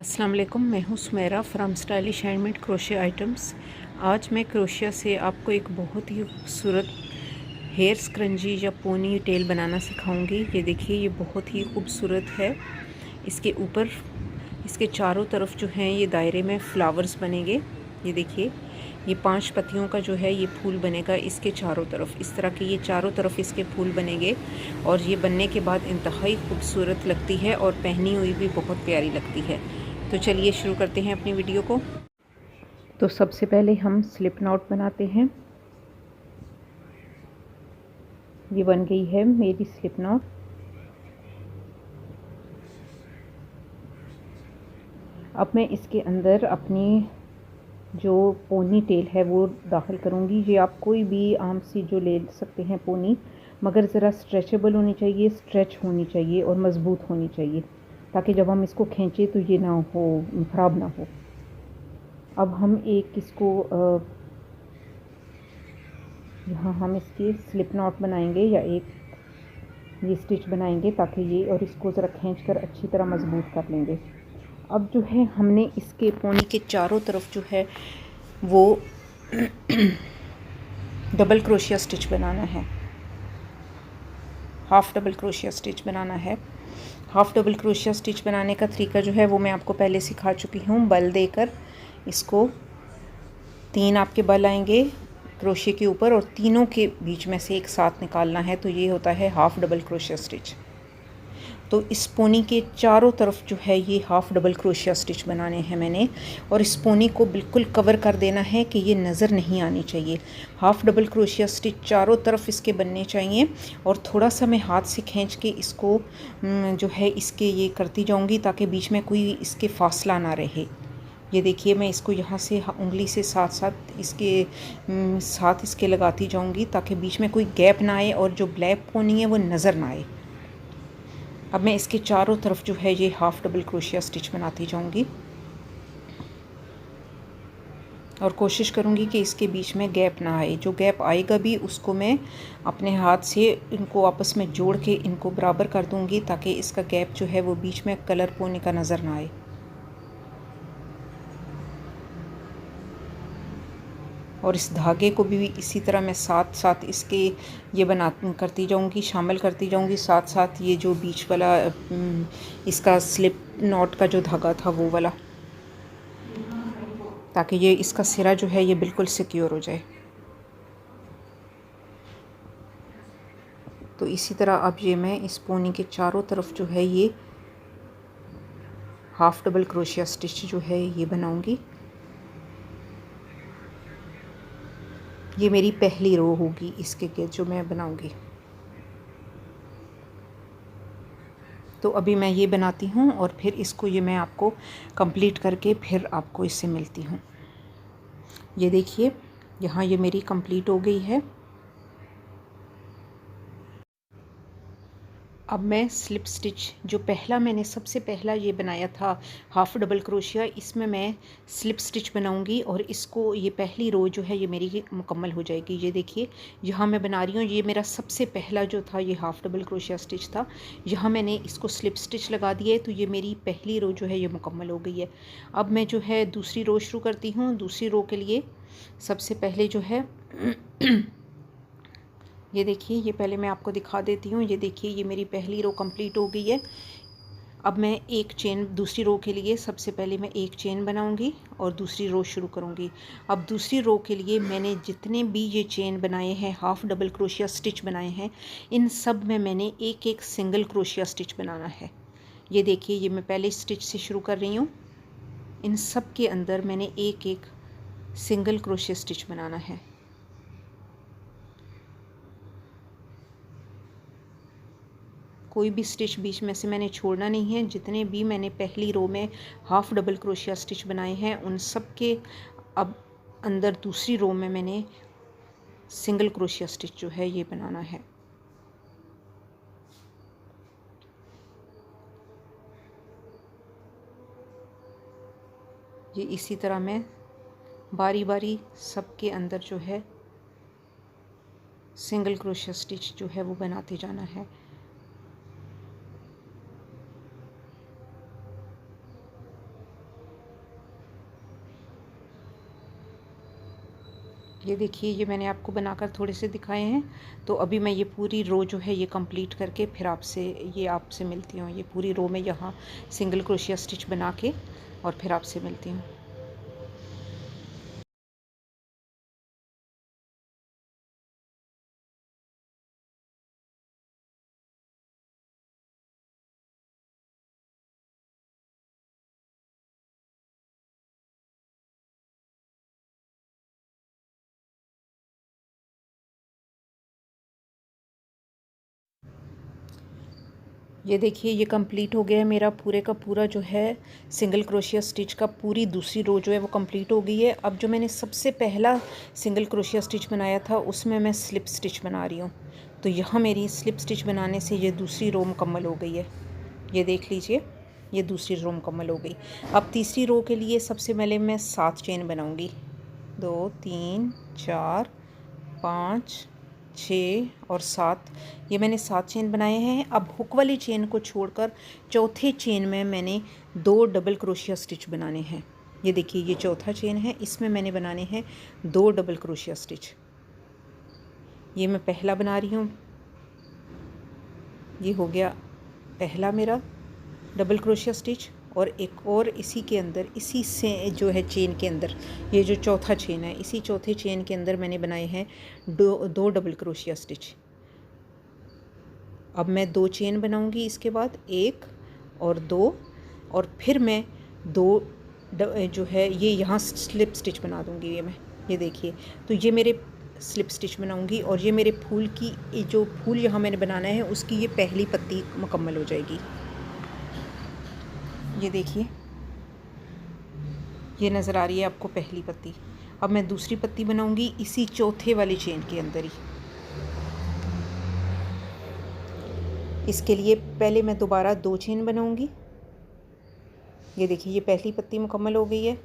अस्सलाम वालेकुम, मैं हूँ Sumera from stylish handmade crochet items. आज मैं क्रोशिया से आपको एक बहुत ही खूबसूरत हेयर स्क्रंजी या पोनी टेल बनाना सिखाऊंगी। ये देखिए, ये बहुत ही खूबसूरत है। इसके ऊपर, इसके चारों तरफ जो हैं ये दायरे में फ्लावर्स बनेंगे। ये देखिए, ये 5 पत्तियों का जो है ये फूल बनेगा इसके चारों तरफ। इस तरह के ये चारों तरफ इसके फूल बनेंगे और ये बनने के बाद इंतहाई खूबसूरत लगती है और पहनी हुई भी बहुत प्यारी लगती है। तो चलिए शुरू करते हैं अपनी वीडियो को। तो सबसे पहले हम स्लिप नॉट बनाते हैं। ये बन गई है मेरी स्लिप नॉट। अब मैं इसके अंदर अपनी जो पोनी टेल है वो दाखिल करूँगी। ये आप कोई भी आम सी जो ले सकते हैं पोनी, मगर ज़रा स्ट्रेचेबल होनी चाहिए, स्ट्रेच होनी चाहिए और मज़बूत होनी चाहिए, ताकि जब हम इसको खींचें तो ये ना हो, ख़राब ना हो। अब हम एक इसको यहाँ हम इसकी स्लिप नॉट बनाएंगे या एक ये स्टिच बनाएंगे, ताकि ये और इसको ज़रा खींचकर अच्छी तरह मज़बूत कर लेंगे। अब जो है हमने इसके पोनी के चारों तरफ जो है वो डबल क्रोशिया स्टिच बनाना है। हाफ़ डबल क्रोशिया स्टिच बनाना है। हाफ़ डबल क्रोशिया स्टिच बनाने का तरीका जो है वो मैं आपको पहले सिखा चुकी हूँ। बल देकर इसको 3 आपके बल आएंगे क्रोशिया के ऊपर और तीनों के बीच में से एक साथ निकालना है, तो ये होता है हाफ़ डबल क्रोशिया स्टिच। तो इस पोनी के चारों तरफ जो है ये हाफ़ डबल क्रोशिया स्टिच बनाने हैं मैंने, और इस पोनी को बिल्कुल कवर कर देना है कि ये नज़र नहीं आनी चाहिए। हाफ़ डबल क्रोशिया स्टिच चारों तरफ इसके बनने चाहिए और थोड़ा सा मैं हाथ से खींच के इसको जो है इसके ये करती जाऊंगी, ताकि बीच में कोई इसके फासला ना रहे। ये देखिए, मैं इसको यहाँ से उंगली से साथ साथ इसके लगाती जाऊंगी, ताकि बीच में कोई गैप ना आए और जो ब्लैक पोनी है वो नज़र ना आए। अब मैं इसके चारों तरफ जो है ये हाफ़ डबल क्रोशिया स्टिच बनाती जाऊंगी और कोशिश करूंगी कि इसके बीच में गैप ना आए। जो गैप आएगा भी उसको मैं अपने हाथ से इनको आपस में जोड़ के इनको बराबर कर दूंगी, ताकि इसका गैप जो है वो बीच में कलर पोनी का नज़र ना आए। और इस धागे को भी इसी तरह मैं साथ साथ इसके ये करती जाऊंगी, शामिल करती जाऊंगी। साथ साथ ये जो बीच वाला इसका स्लिप नॉट का जो धागा था वो वाला, ताकि ये इसका सिरा जो है ये बिल्कुल सिक्योर हो जाए। तो इसी तरह अब ये मैं इस पोनी के चारों तरफ जो है ये हाफ़ डबल क्रोशिया स्टिच जो है ये बनाऊंगी। ये मेरी पहली रो होगी इसके जो मैं बनाऊंगी। तो अभी मैं ये बनाती हूँ और फिर इसको ये मैं आपको कंप्लीट करके फिर आपको इससे मिलती हूँ। ये देखिए, यहाँ ये मेरी कंप्लीट हो गई है। अब मैं स्लिप स्टिच जो पहला मैंने सबसे पहला ये बनाया था हाफ़ डबल क्रोशिया, इसमें मैं स्लिप स्टिच बनाऊंगी और इसको ये पहली रो जो है ये मेरी मुकम्मल हो जाएगी। ये देखिए, यहाँ मैं बना रही हूँ, ये मेरा सबसे पहला जो था ये हाफ़ डबल क्रोशिया स्टिच था। यहाँ मैंने इसको स्लिप स्टिच लगा दिया है, तो ये मेरी पहली रो जो है ये मुकम्मल हो गई है। अब मैं जो है दूसरी रो शुरू करती हूँ। दूसरी रो के लिए सबसे पहले जो है ये देखिए, ये पहले मैं आपको दिखा देती हूँ। ये देखिए, ये मेरी पहली रो कंप्लीट हो गई है। अब मैं एक चेन दूसरी रो के लिए सबसे पहले मैं एक चेन बनाऊंगी और दूसरी रो शुरू करूंगी। अब दूसरी रो के लिए मैंने जितने भी ये चेन बनाए हैं, हाफ़ डबल क्रोशिया स्टिच बनाए हैं, इन सब में मैंने एक एक सिंगल क्रोशिया स्टिच बनाना है। ये देखिए, ये मैं पहले स्टिच से शुरू कर रही हूँ। इन सब के अंदर मैंने एक एक सिंगल क्रोशिया स्टिच बनाना है। कोई भी स्टिच बीच में से मैंने छोड़ना नहीं है। जितने भी मैंने पहली रो में हाफ़ डबल क्रोशिया स्टिच बनाए हैं उन सब के अब अंदर दूसरी रो में मैंने सिंगल क्रोशिया स्टिच जो है ये बनाना है। ये इसी तरह मैं बारी बारी सबके अंदर जो है सिंगल क्रोशिया स्टिच जो है वो बनाते जाना है। ये देखिए, ये मैंने आपको बनाकर थोड़े से दिखाए हैं। तो अभी मैं ये पूरी रो जो है ये कंप्लीट करके फिर आपसे मिलती हूँ। ये पूरी रो में यहाँ सिंगल क्रोशिया स्टिच बना के और फिर आपसे मिलती हूँ। ये देखिए, ये कंप्लीट हो गया है मेरा पूरे का पूरा जो है सिंगल क्रोशिया स्टिच का पूरी दूसरी रो जो है वो कंप्लीट हो गई है। अब जो मैंने सबसे पहला सिंगल क्रोशिया स्टिच बनाया था उसमें मैं स्लिप स्टिच बना रही हूँ। तो यहाँ मेरी स्लिप स्टिच बनाने से ये दूसरी रो मुकम्मल हो गई है। ये देख लीजिए, ये दूसरी रो मुकम्मल हो गई। अब तीसरी रो के लिए सबसे पहले मैं 7 चेन बनाऊँगी। 2 3 4 5 6 और 7। ये मैंने 7 चेन बनाए हैं। अब हुक वाली चेन को छोड़कर चौथे चेन में मैंने 2 डबल क्रोशिया स्टिच बनाने हैं। ये देखिए, ये चौथा चेन है, इसमें मैंने बनाने हैं 2 डबल क्रोशिया स्टिच। ये मैं पहला बना रही हूँ। ये हो गया पहला मेरा डबल क्रोशिया स्टिच। और एक और इसी के अंदर, इसी से जो है चेन के अंदर, ये जो चौथा चेन है, इसी चौथे चेन के अंदर मैंने बनाए हैं दो डबल क्रोशिया स्टिच। अब मैं 2 चेन बनाऊंगी इसके बाद, 1 और 2, और फिर मैं 2 जो है ये यहाँ स्लिप स्टिच बना दूंगी। ये देखिए, तो ये मेरे स्लिप स्टिच बनाऊंगी और ये मेरे फूल की जो फूल यहाँ मैंने बनाना है उसकी ये पहली पत्ती मुकम्मल हो जाएगी। ये देखिए, ये नज़र आ रही है आपको पहली पत्ती। अब मैं दूसरी पत्ती बनाऊंगी इसी चौथे वाली चेन के अंदर ही। इसके लिए पहले मैं दोबारा 2 चेन बनाऊंगी। ये देखिए, ये पहली पत्ती मुकम्मल हो गई है।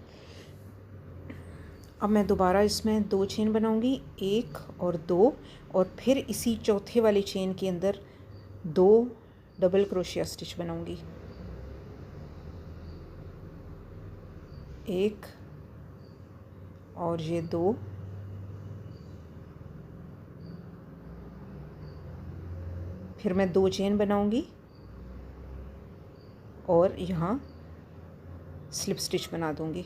अब मैं दोबारा इसमें 2 चेन बनाऊंगी, 1 और 2, और फिर इसी चौथे वाली चेन के अंदर 2 डबल क्रोशिया स्टिच बनाऊंगी। 1 और ये 2, फिर मैं 2 चेन बनाऊंगी और यहाँ स्लिप स्टिच बना दूंगी।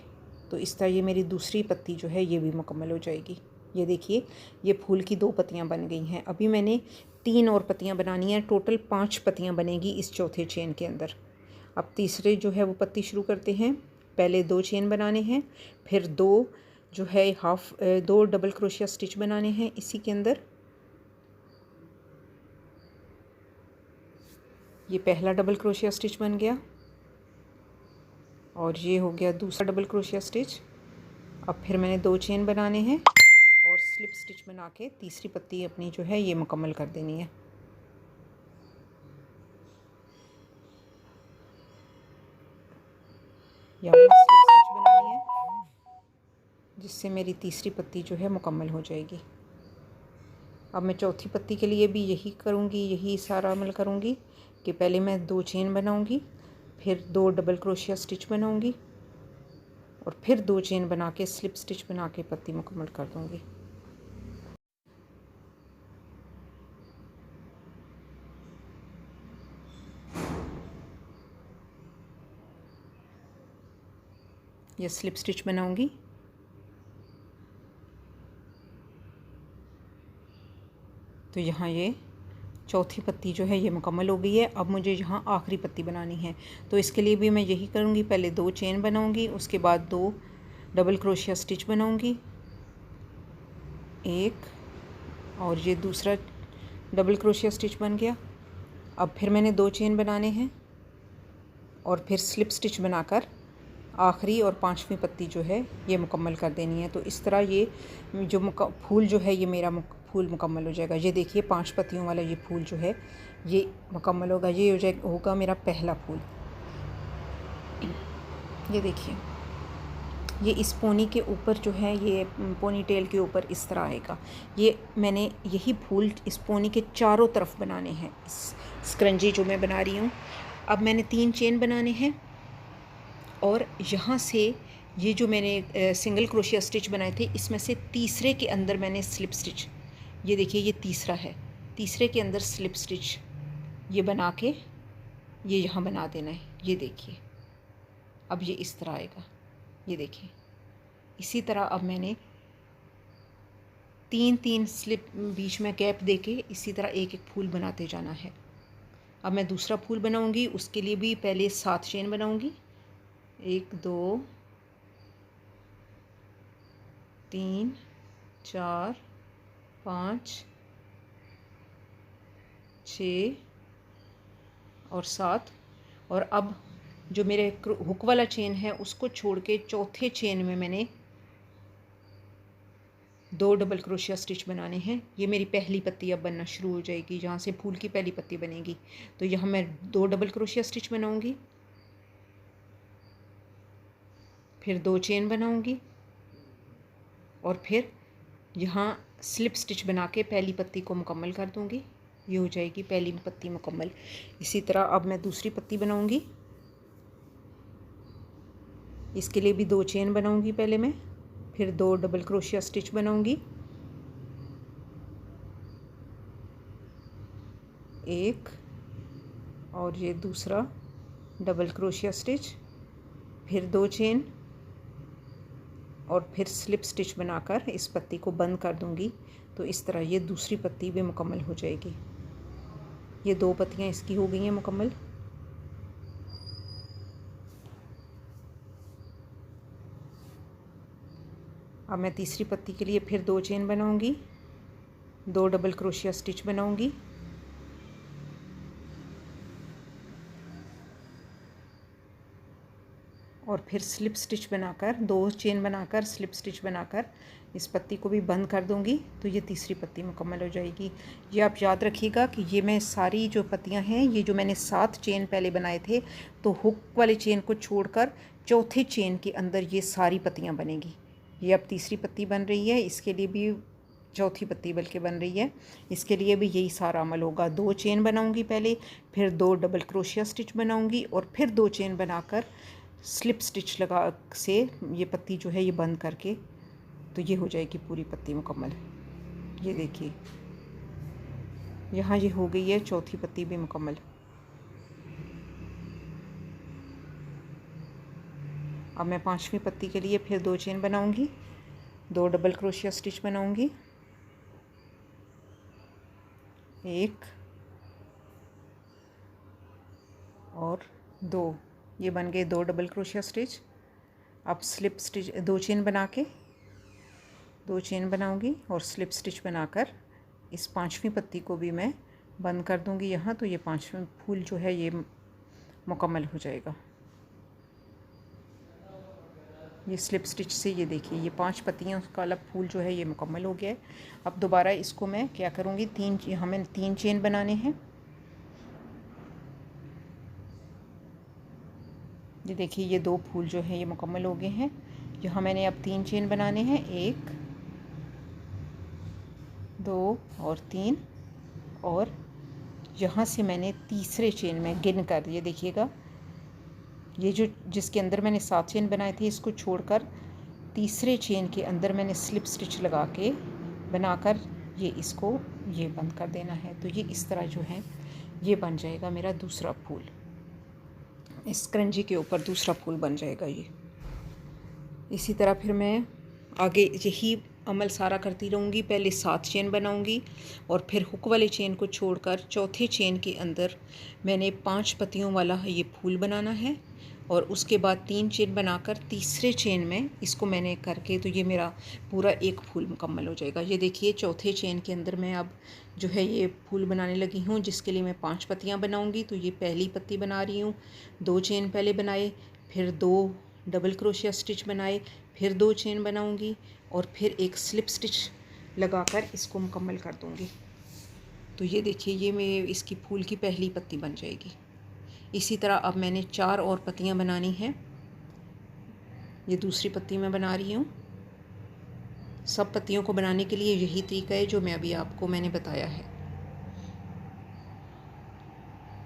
तो इस तरह ये मेरी दूसरी पत्ती जो है ये भी मुकम्मल हो जाएगी। ये देखिए, ये फूल की 2 पत्तियाँ बन गई हैं। अभी मैंने 3 और पत्तियाँ बनानी हैं। टोटल 5 पत्तियाँ बनेगी इस चौथे चेन के अंदर। अब तीसरे जो है वो पत्ती शुरू करते हैं। पहले 2 चेन बनाने हैं, फिर 2 जो है 2 डबल क्रोशिया स्टिच बनाने हैं इसी के अंदर। ये पहला डबल क्रोशिया स्टिच बन गया और ये हो गया दूसरा डबल क्रोशिया स्टिच। अब फिर मैंने 2 चेन बनाने हैं और स्लिप स्टिच बना के तीसरी पत्ती अपनी जो है ये मुकम्मल कर देनी है। यहाँ स्लिप स्टिच बनानी है जिससे मेरी तीसरी पत्ती जो है मुकम्मल हो जाएगी। अब मैं चौथी पत्ती के लिए भी यही करूँगी, यही सारा अमल करूँगी कि पहले मैं 2 चेन बनाऊँगी, फिर 2 डबल क्रोशिया स्टिच बनाऊँगी और फिर 2 चेन बना के स्लिप स्टिच बना के पत्ती मुकम्मल कर दूँगी। ये स्लिप स्टिच बनाऊँगी। तो यहाँ ये चौथी पत्ती जो है ये मुकम्मल हो गई है। अब मुझे यहाँ आखिरी पत्ती बनानी है, तो इसके लिए भी मैं यही करूँगी। पहले 2 चेन बनाऊँगी, उसके बाद 2 डबल क्रोशिया स्टिच बनाऊँगी, 1 और ये दूसरा डबल क्रोशिया स्टिच बन गया। अब फिर मैंने 2 चेन बनाने हैं और फिर स्लिप स्टिच बनाकर आखिरी और 5वीं पत्ती जो है ये मुकम्मल कर देनी है। तो इस तरह ये जो फूल जो है ये मेरा फूल मुकम्मल हो जाएगा। ये देखिए, 5 पत्तियों वाला ये फूल जो है ये मुकम्मल होगा। ये होगा मेरा पहला फूल। ये देखिए, ये इस पोनी के ऊपर जो है, ये पोनी टेल के ऊपर इस तरह आएगा। ये मैंने यही फूल इस पोनी के चारों तरफ बनाने हैं, इस स्क्रंजी जो मैं बना रही हूँ। अब मैंने 3 चेन बनाने हैं और यहाँ से ये जो मैंने सिंगल क्रोशिया स्टिच बनाए थे, इसमें से तीसरे के अंदर मैंने स्लिप स्टिच, ये देखिए ये तीसरा है, तीसरे के अंदर स्लिप स्टिच ये बना के ये यहाँ बना देना है। ये देखिए अब ये इस तरह आएगा, ये देखिए। इसी तरह अब मैंने 3-3 स्लिप बीच में गैप देके इसी तरह एक एक फूल बनाते जाना है। अब मैं दूसरा फूल बनाऊंगी, उसके लिए भी पहले 7 चेन बनाऊंगी। 1 2 3 4 5 6 और 7। और अब जो मेरे हुक वाला चेन है उसको छोड़ के चौथे चेन में मैंने 2 डबल क्रोशिया स्टिच बनाने हैं। ये मेरी पहली पत्ती अब बनना शुरू हो जाएगी, जहाँ से फूल की पहली पत्ती बनेगी। तो यहाँ मैं 2 डबल क्रोशिया स्टिच बनाऊंगी, फिर 2 चेन बनाऊंगी और फिर यहाँ स्लिप स्टिच बना के पहली पत्ती को मुकम्मल कर दूंगी। ये हो जाएगी पहली पत्ती मुकम्मल। इसी तरह अब मैं दूसरी पत्ती बनाऊंगी, इसके लिए भी 2 चेन बनाऊंगी पहले मैं, फिर 2 डबल क्रोशिया स्टिच बनाऊंगी, 1 और ये दूसरा डबल क्रोशिया स्टिच, फिर 2 चेन और फिर स्लिप स्टिच बनाकर इस पत्ती को बंद कर दूंगी। तो इस तरह ये दूसरी पत्ती भी मुकम्मल हो जाएगी। ये 2 पत्तियां इसकी हो गई हैं मुकम्मल। अब मैं तीसरी पत्ती के लिए फिर 2 चेन बनाऊंगी, 2 डबल क्रोशिया स्टिच बनाऊंगी, और फिर स्लिप स्टिच बनाकर 2 चेन बनाकर स्लिप स्टिच बनाकर इस पत्ती को भी बंद कर दूंगी। तो ये तीसरी पत्ती मुकम्मल हो जाएगी। ये आप याद रखिएगा कि ये मैं सारी जो पत्तियां हैं, ये जो मैंने 7 चेन पहले बनाए थे, तो हुक वाले चेन को छोड़कर चौथे चेन के अंदर ये सारी पत्तियां बनेगी। ये अब तीसरी पत्ती बन रही है, इसके लिए भी चौथी पत्ती बल्कि बन रही है, इसके लिए भी यही सारा अमल होगा। 2 चेन बनाऊंगी पहले, फिर 2 डबल क्रोशिया स्टिच बनाऊंगी और फिर 2 चेन बनाकर स्लिप स्टिच लगा से ये पत्ती जो है ये बंद करके, तो ये हो जाएगी पूरी पत्ती मुकम्मल। ये देखिए यहाँ ये हो गई है चौथी पत्ती भी मुकम्मल। अब मैं 5वीं पत्ती के लिए फिर 2 चेन बनाऊंगी, 2 डबल क्रोशिया स्टिच बनाऊंगी, 1 और 2, ये बन गए 2 डबल क्रोशिया स्टिच। अब स्लिप स्टिच 2 चेन बना के 2 चेन बनाऊंगी और स्लिप स्टिच बनाकर इस 5वीं पत्ती को भी मैं बंद कर दूंगी यहाँ। तो ये 5वां फूल जो है ये मुकम्मल हो जाएगा। ये स्लिप स्टिच से ये देखिए ये 5 पत्तियाँ का वाला फूल जो है ये मुकम्मल हो गया है। अब दोबारा इसको मैं क्या करूँगी, हमें 3 चेन बनाने हैं। ये देखिए ये 2 फूल जो है ये मुकम्मल हो गए हैं। यहाँ मैंने अब 3 चेन बनाने हैं, 1 2 और 3, और यहाँ से मैंने तीसरे चेन में गिन कर, ये देखिएगा ये जो जिसके अंदर मैंने 7 चेन बनाए थे, इसको छोड़कर तीसरे चेन के अंदर मैंने स्लिप स्टिच लगा के बनाकर ये इसको ये बंद कर देना है। तो ये इस तरह जो है ये बन जाएगा मेरा दूसरा फूल। इस करंजी के ऊपर दूसरा फूल बन जाएगा ये। इसी तरह फिर मैं आगे यही अमल सारा करती रहूँगी। पहले 7 चेन बनाऊँगी और फिर हुक वाले चेन को छोड़कर चौथे चेन के अंदर मैंने 5 पत्तियों वाला ये फूल बनाना है, और उसके बाद 3 चेन बनाकर तीसरे चेन में इसको मैंने करके, तो ये मेरा पूरा एक फूल मुकम्मल हो जाएगा। ये देखिए चौथे चेन के अंदर मैं अब जो है ये फूल बनाने लगी हूँ, जिसके लिए मैं 5 पत्तियाँ बनाऊँगी। तो ये पहली पत्ती बना रही हूँ, 2 चेन पहले बनाए, फिर 2 डबल क्रोशिया स्टिच बनाए, फिर 2 चेन बनाऊँगी और फिर एक स्लिप स्टिच लगाकर इसको मुकम्मल कर दूँगी। तो ये देखिए ये मेरी इसकी फूल की पहली पत्ती बन जाएगी। इसी तरह अब मैंने 4 और पत्तियां बनानी हैं। ये दूसरी पत्ती मैं बना रही हूँ। सब पत्तियों को बनाने के लिए यही तरीका है जो मैं अभी आपको मैंने बताया है।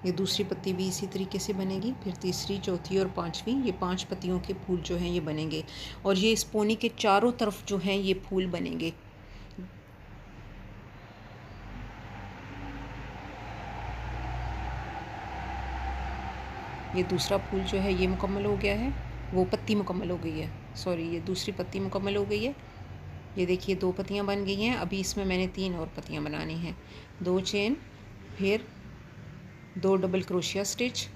ये दूसरी पत्ती भी इसी तरीके से बनेगी, फिर तीसरी, चौथी और पांचवी, ये 5 पत्तियों के फूल जो हैं ये बनेंगे। और ये इस पोनी के चारों तरफ जो हैं ये फूल बनेंगे। ये दूसरा फूल जो है ये मुकम्मल हो गया है, वो पत्ती मुकम्मल हो गई है, सॉरी ये दूसरी पत्ती मुकम्मल हो गई है। ये देखिए 2 पत्तियां बन गई हैं। अभी इसमें मैंने 3 और पत्तियां बनानी हैं। 2 चेन, फिर 2 डबल क्रोशिया स्टिच,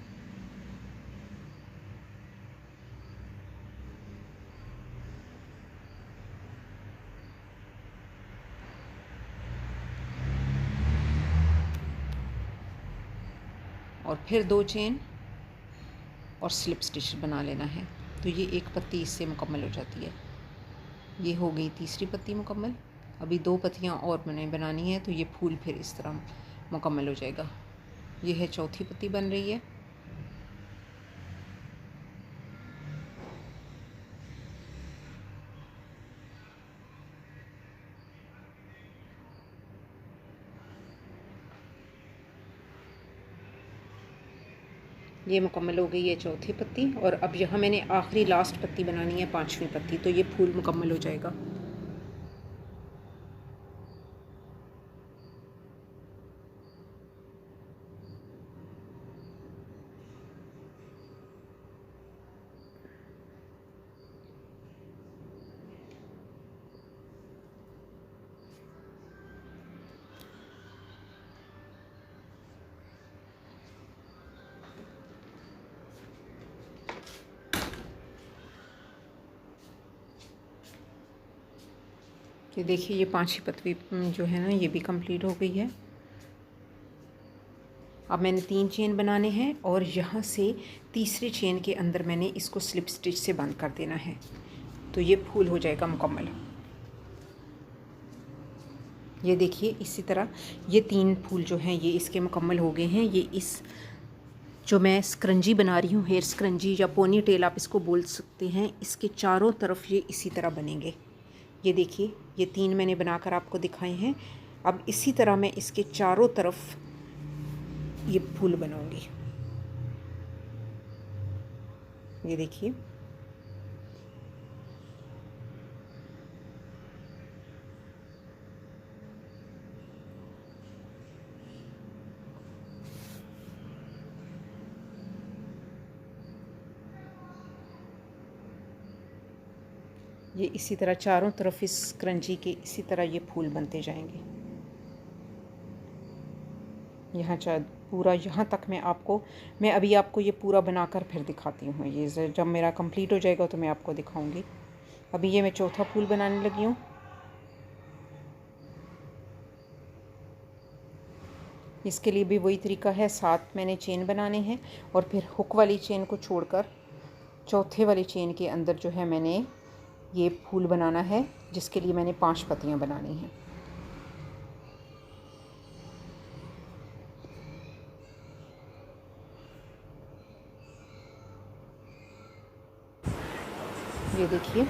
और फिर 2 चेन और स्लिप स्टिच बना लेना है। तो ये एक पत्ती इससे मुकम्मल हो जाती है। ये हो गई तीसरी पत्ती मुकम्मल। अभी 2 पत्तियां और मैंने बनानी है, तो ये फूल फिर इस तरह मुकम्मल हो जाएगा। ये है चौथी पत्ती बन रही है। ये मुकम्मल हो गई है चौथी पत्ती, और अब यहाँ मैंने आखिरी लास्ट पत्ती बनानी है 5वीं पत्ती, तो ये फूल मुकम्मल हो जाएगा। ये देखिए ये 5वीं पत्ती जो है ना ये भी कंप्लीट हो गई है। अब मैंने 3 चेन बनाने हैं, और यहाँ से तीसरे चेन के अंदर मैंने इसको स्लिप स्टिच से बंद कर देना है, तो ये फूल हो जाएगा मुकम्मल। ये देखिए इसी तरह ये 3 फूल जो हैं ये इसके मुकम्मल हो गए हैं। ये इस जो मैं स्क्रंजी बना रही हूँ, हेयर स्क्रंजी या पोनी टेल आप इसको बोल सकते हैं, इसके चारों तरफ ये इसी तरह बनेंगे। ये देखिए ये 3 मैंने बनाकर आपको दिखाए हैं। अब इसी तरह मैं इसके चारों तरफ ये फूल बनाऊंगी। ये देखिए ये इसी तरह चारों तरफ इस क्रंची के इसी तरह ये फूल बनते जाएंगे। यहाँ पूरा यहाँ तक मैं अभी आपको ये पूरा बनाकर फिर दिखाती हूँ। ये जब मेरा कंप्लीट हो जाएगा तो मैं आपको दिखाऊंगी। अभी ये मैं चौथा फूल बनाने लगी हूँ। इसके लिए भी वही तरीका है, 7 मैंने चेन बनाने हैं, और फिर हुक वाली चेन को छोड़कर चौथे वाली चेन के अंदर जो है मैंने ये फूल बनाना है, जिसके लिए मैंने 5 पत्तियाँ बनानी हैं। ये देखिए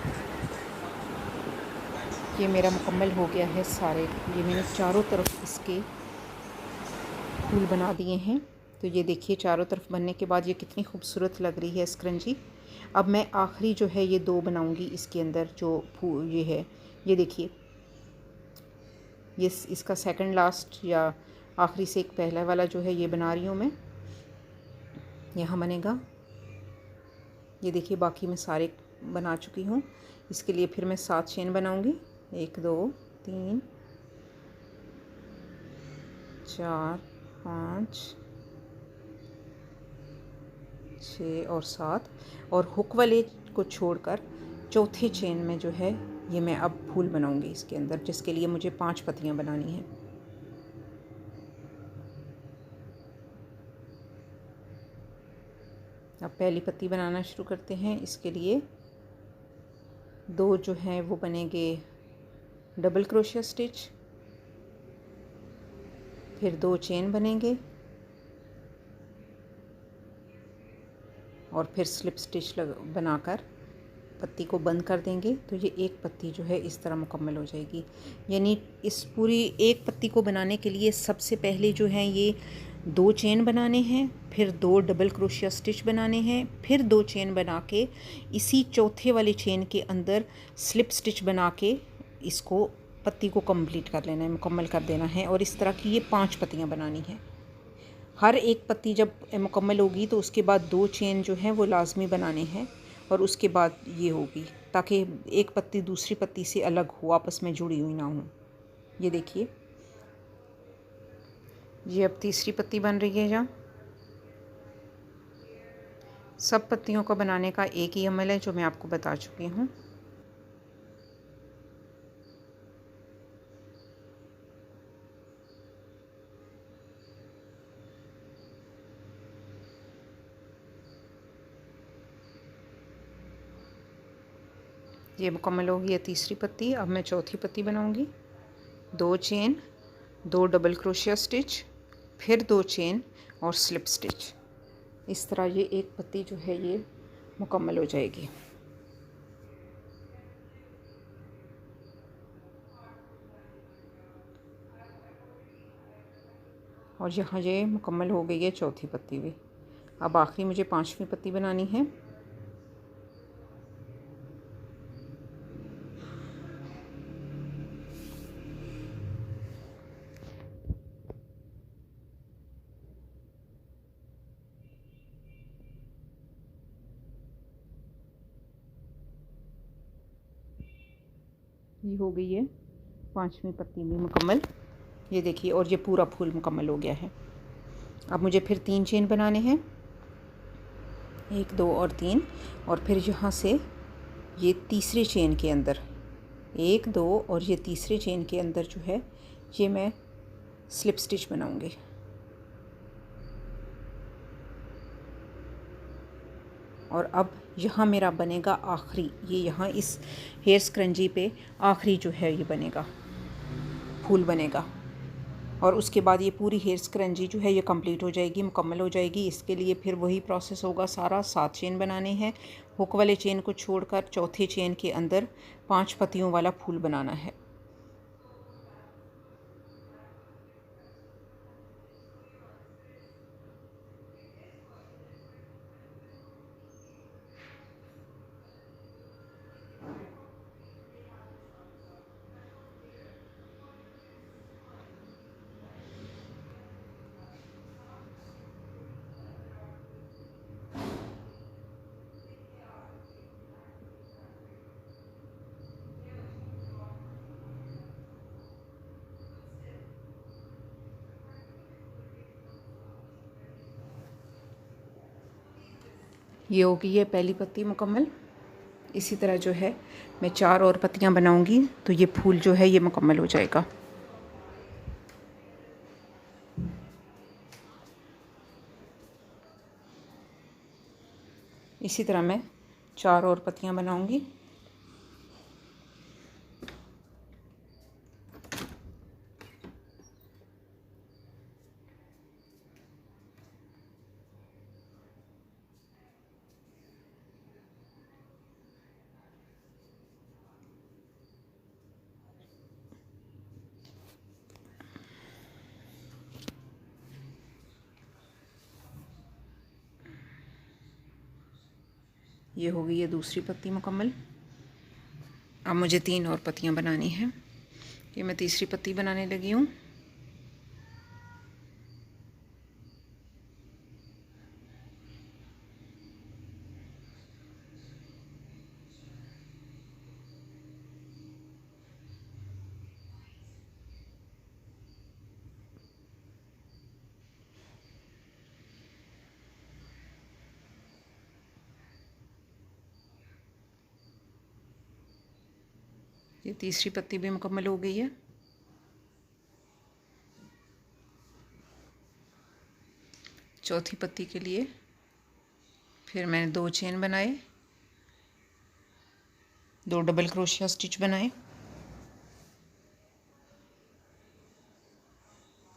ये मेरा मुकम्मल हो गया है सारे। ये मैंने चारों तरफ इसके फूल बना दिए हैं। तो ये देखिए चारों तरफ बनने के बाद ये कितनी खूबसूरत लग रही है स्क्रंजी। अब मैं आखिरी जो है ये 2 बनाऊंगी इसके अंदर जो फूल ये है। ये देखिए ये इसका सेकंड लास्ट या आखिरी से एक पहला वाला जो है ये बना रही हूँ मैं, यहाँ बनेगा। ये देखिए बाकी मैं सारे बना चुकी हूँ। इसके लिए फिर मैं 7 चेन बनाऊंगी। 1 2 3 4 5 6 और 7, और हुक वाले को छोड़कर चौथे चेन में जो है ये मैं अब फूल बनाऊंगी इसके अंदर, जिसके लिए मुझे 5 पत्तियां बनानी हैं। अब पहली पत्ती बनाना शुरू करते हैं। इसके लिए 2 जो हैं वो बनेंगे डबल क्रोशिया स्टिच, फिर 2 चेन बनेंगे, और फिर स्लिप स्टिच बनाकर पत्ती को बंद कर देंगे। तो ये एक पत्ती जो है इस तरह मुकम्मल हो जाएगी। यानी इस पूरी एक पत्ती को बनाने के लिए सबसे पहले जो है ये 2 चेन बनाने हैं, फिर 2 डबल क्रोशिया स्टिच बनाने हैं, फिर 2 चेन बना के इसी चौथे वाली चेन के अंदर स्लिप स्टिच बना के इसको पत्ती को कंप्लीट कर लेना है, मुकम्मल कर देना है। और इस तरह की ये 5 पत्तियाँ बनानी हैं। हर एक पत्ती जब मुकम्मल होगी तो उसके बाद 2 चेन जो हैं वो लाजमी बनाने हैं और उसके बाद ये होगी, ताकि एक पत्ती दूसरी पत्ती से अलग हो, आपस में जुड़ी हुई ना हो। ये देखिए, ये अब तीसरी पत्ती बन रही है। जहाँ सब पत्तियों को बनाने का एक ही अमल है जो मैं आपको बता चुकी हूँ। ये मुकम्मल होगी है तीसरी पत्ती। अब मैं चौथी पत्ती बनाऊंगी। 2 चेन, 2 डबल क्रोशिया स्टिच, फिर 2 चेन और स्लिप स्टिच। इस तरह ये एक पत्ती जो है ये मुकम्मल हो जाएगी। और यहाँ ये मुकम्मल हो गई है चौथी पत्ती भी। अब आखिरी मुझे 5वीं पत्ती बनानी है। ये हो गई है 5वीं पत्ती भी मुकम्मल। ये देखिए, और ये पूरा फूल मुकम्मल हो गया है। अब मुझे फिर 3 चेन बनाने हैं, 1 2 और 3। और फिर यहाँ से ये तीसरे चेन के अंदर 1 2 और ये तीसरे चेन के अंदर जो है ये मैं स्लिप स्टिच बनाऊंगी। और अब यहाँ मेरा बनेगा आखिरी, ये यहाँ इस हेयर स्क्रंजी पे आखिरी जो है ये बनेगा, फूल बनेगा। और उसके बाद ये पूरी हेयर स्क्रंजी जो है ये कंप्लीट हो जाएगी, मुकम्मल हो जाएगी। इसके लिए फिर वही प्रोसेस होगा सारा। 7 चेन बनाने हैं, हुक वाले चेन को छोड़कर चौथे चेन के अंदर 5 पत्तियों वाला फूल बनाना है। ये हो गई है पहली पत्ती मुकम्मल। इसी तरह जो है मैं 4 और पत्तियां बनाऊंगी तो ये फूल जो है ये मुकम्मल हो जाएगा। इसी तरह मैं 4 और पत्तियां बनाऊंगी। ये हो गई है दूसरी पत्ती मुकम्मल। अब मुझे 3 और पत्तियां बनानी हैं। ये मैं तीसरी पत्ती बनाने लगी हूँ। ये तीसरी पत्ती भी मुकम्मल हो गई है। चौथी पत्ती के लिए फिर मैंने 2 चेन बनाए, 2 डबल क्रोशिया स्टिच बनाए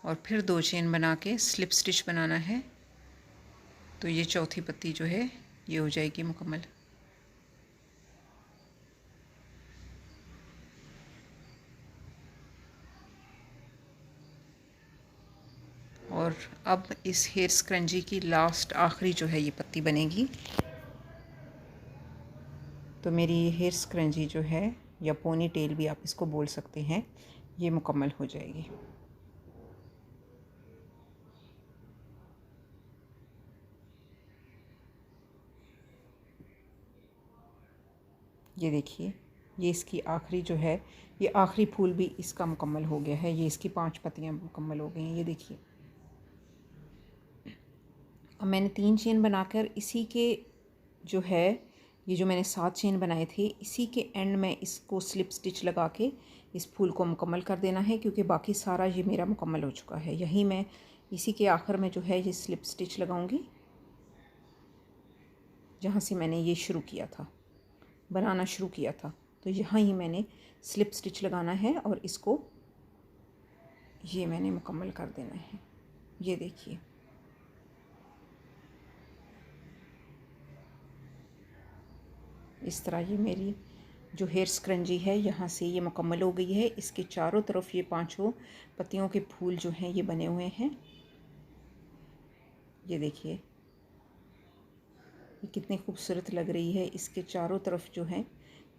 और फिर 2 चेन बना के स्लिप स्टिच बनाना है। तो ये चौथी पत्ती जो है ये हो जाएगी मुकम्मल। और अब इस हेयर स्क्रंजी की लास्ट आखिरी जो है ये पत्ती बनेगी। तो मेरी ये हेयर स्क्रंजी जो है, या पोनी टेल भी आप इसको बोल सकते हैं, ये मुकम्मल हो जाएगी। ये देखिए, ये इसकी आखिरी जो है, ये आखिरी फूल भी इसका मुकम्मल हो गया है। ये इसकी 5 पत्तियां मुकम्मल हो गई हैं। ये देखिए, अब मैंने 3 चेन बनाकर इसी के जो है, ये जो मैंने 7 चेन बनाए थे, इसी के एंड में इसको स्लिप स्टिच लगा के इस फूल को मुकम्मल कर देना है, क्योंकि बाकी सारा ये मेरा मुकम्मल हो चुका है। यहीं मैं इसी के आखिर में जो है ये स्लिप स्टिच लगाऊंगी, जहाँ से मैंने ये शुरू किया था, बनाना शुरू किया था। तो यहाँ ही मैंने स्लिप स्टिच लगाना है और इसको ये मैंने मुकम्मल कर देना है। ये देखिए, इस तरह ये मेरी जो हेयर स्क्रंजी है यहाँ से ये मुकम्मल हो गई है। इसके चारों तरफ ये 5 पत्तियों के फूल जो हैं ये बने हुए हैं। ये देखिए, ये कितनी खूबसूरत लग रही है। इसके चारों तरफ जो हैं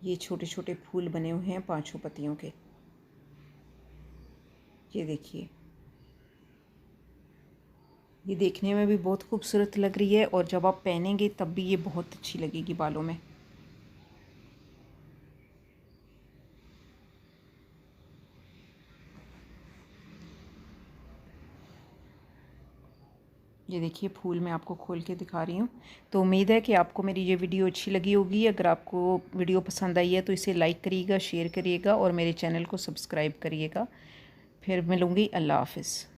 ये छोटे छोटे फूल बने हुए हैं 5 पत्तियों के। ये देखिए, ये देखने में भी बहुत खूबसूरत लग रही है और जब आप पहनेंगे तब भी ये बहुत अच्छी लगेगी बालों में। ये देखिए, फूल मैं आपको खोल के दिखा रही हूँ। तो उम्मीद है कि आपको मेरी ये वीडियो अच्छी लगी होगी। अगर आपको वीडियो पसंद आई है तो इसे लाइक करिएगा, शेयर करिएगा और मेरे चैनल को सब्सक्राइब करिएगा। फिर मिलूँगी। अल्लाह हाफ़िज़।